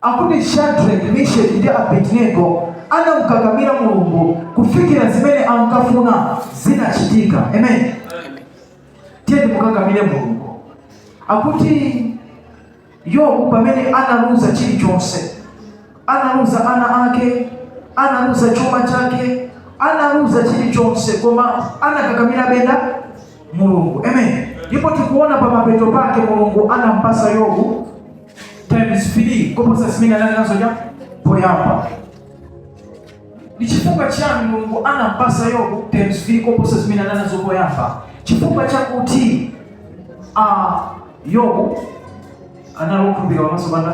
akuti Shadrach, Meshach ndi Abednego anamukakamira Mulungu kufikira zimene ankafuna zinachitika. Amen. Tiye mukakamire Mulungu. Akuti Yobu pamene analuza chilichonse, analuza ana ake, analuza chuma chake, analuza chilichonse, koma anakakamira benda Mulungu. Amen. Ndipo tikuona pa mapeto pake Mulungu anampasa Yobu times 3 kuposa zimene nazo ja poyamba. Ni chifukwa chani Mulungu anampasa Yobu times 3 kuposa zimene nazo poyamba? Chifukwa cha kuti Yobu analokumbira wamaso banda.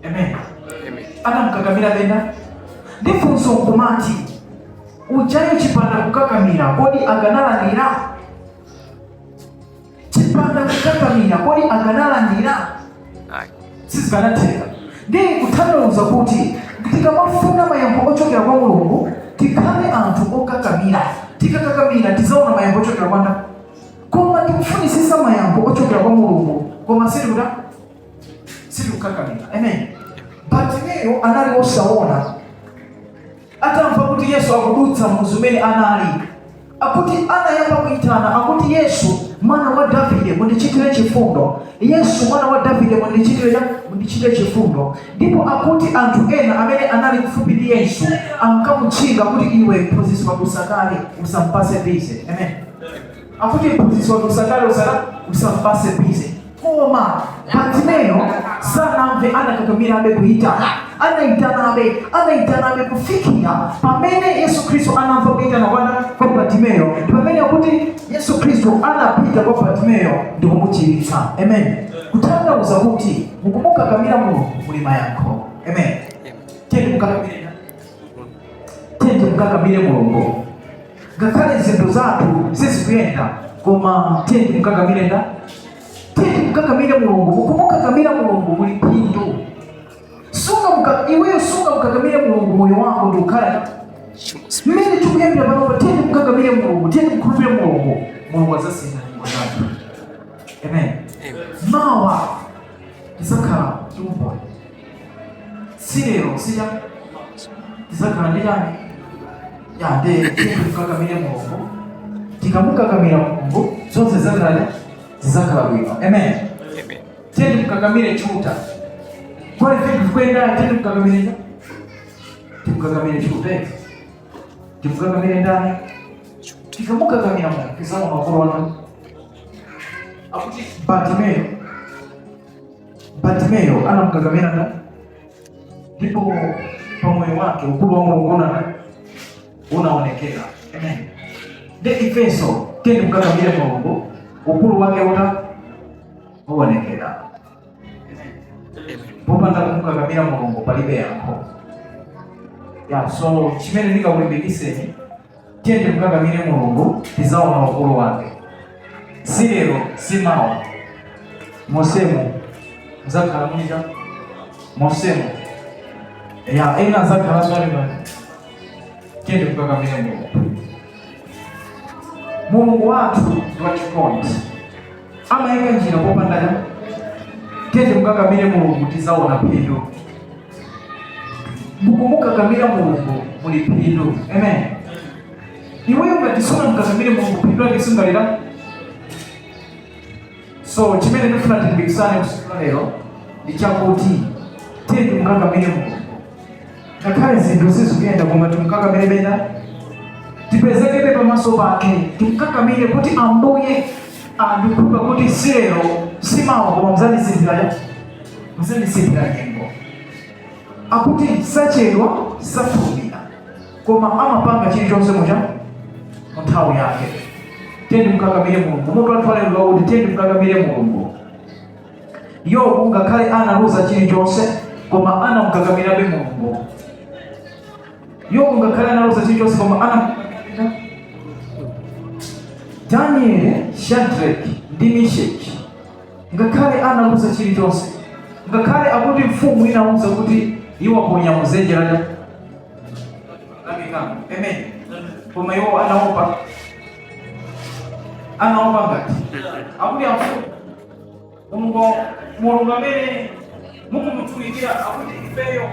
Amen. Anamkakamira benda. Ndifunso nkumati ujayo chipanda kukakamira kodi akanalandira? Chipanda kukakamira kodi akanalandira? Sisi kanateka. Ndi kutanthauza kuti tikamafuna mayambo ochokera kwa Mulungu tikhale anthu okakamira. Tikakakamira tizaona mayambo ochokera kwa Mulungu. Koma tikufunisisa mayambo ochokera kwa Mulungu koma siri kukakamira. Amen. Bartimeyo anali osaona, atamva kuti Yesu akudutsa muzumene anali, akuti anayamba kuitana, akuti Yesu mwana wa Davide mundichitire chifundo, Yesu mwana wa Davide mundichitire chifundo. Ndipo akuti anthu ena amene anali kufupi ndi Yesu ankamutchinga kuti iwe mphunzitsi wakusakale usampase bize. Amen. Akuti mphunzitsi wakusakale usampase bize. Koma Bartimeyo sanamve, anakakamira abe kuitana, anaitana abe kufikira pamene Yesu Kristo anamva kuitana kwa Bartimeyo, pamene akuti Yesu Kristo anapita kwa Bartimeyo ndipo kumuchiritsa. Amen. Kutanthauza kuti mukumukakamira Mulungu muli mayankho. Amen. Tende mukakamire Mulungu. Ngakhale zinthu zathu sizikuyenda koma tende mukakamire nda. Mukakamire Mulungu. Mukumukakamira Mulungu muli phindu. Iweyo sunga mukakamire Mulungu moyo wako ndi ukhala. Mmene tikuyambira panopa tende mukakamire Mulungu, tende mukhulupirire Mulungu. Mulungu azasintha nyimbo zathu. Amen. Mawa tizakhala tumbo. Silero sija tizakhala ndi yani? Tende mukakamire Mulungu. Tikamukakamira Mulungu zonse zizakhala bwino. Amen. Tende mukakamire chuta. Kwa hivyo kwenda tende mukakamire. Mukakamire chuta. Mukakamire ndani. Tikamukakamira Mulungu kizama makorona. Akuti Bartimeyo anamkakamira ndani. Ndipo pamoyo wake ukulu wa Mungu unaonekana. Amen. De Efeso tende mukakamire Mulungu. Ukulu wake uonekera. Popanda kumukakamira Mulungu palibe yankho. So chimene ndikakulimbikitseni tende mukakamire Mulungu tizaona ukulu wake. Si lero si mawa. Mosemu muzakhala mwija. Mosemu ena zakhala zwalibani. Tende mukakamire Mulungu. Mulungu wathu wachikondi amayika njira popanda. Tende mukakamire Mulungu tizaona phindu. Mukumukakamira Mulungu muli phindu. Amen. Iweyo ngati mukakamire Mulungu phindu lake singalira. So chimene ndifuna tilimbikitsane usiku lero ndi chakuti tende mukakamire Mulungu. Ngakhale zinthu sizikuyenda koma tumukakamire benda. Tipezekebe pamaso pake tumukakamire kuti Ambuye ndikupa kuti silero simawa koma muzandisindira nyengo. Akuti sachedwa safulumira koma amapanga chilichonse mu nthawi yake. Tende mukakamire Mulungu. Mutu atwale lwaudi tende mukakamire Mulungu. Yobu ngakhale analuza chilichonse koma anamukakamirabe Mulungu. Yobu ngakhale analuza chilichonse koma anamukakamira. Daniel, Shadrach ndi Meshach ngakhale analuza chilichonse, ngakhale akuti mfumu inawuza kuti iwo aponya muzenjera lya. Amen. Koma iwo anaopa ngati akuti amfumu Mulungu amene mukumutumikira akuti ifeyo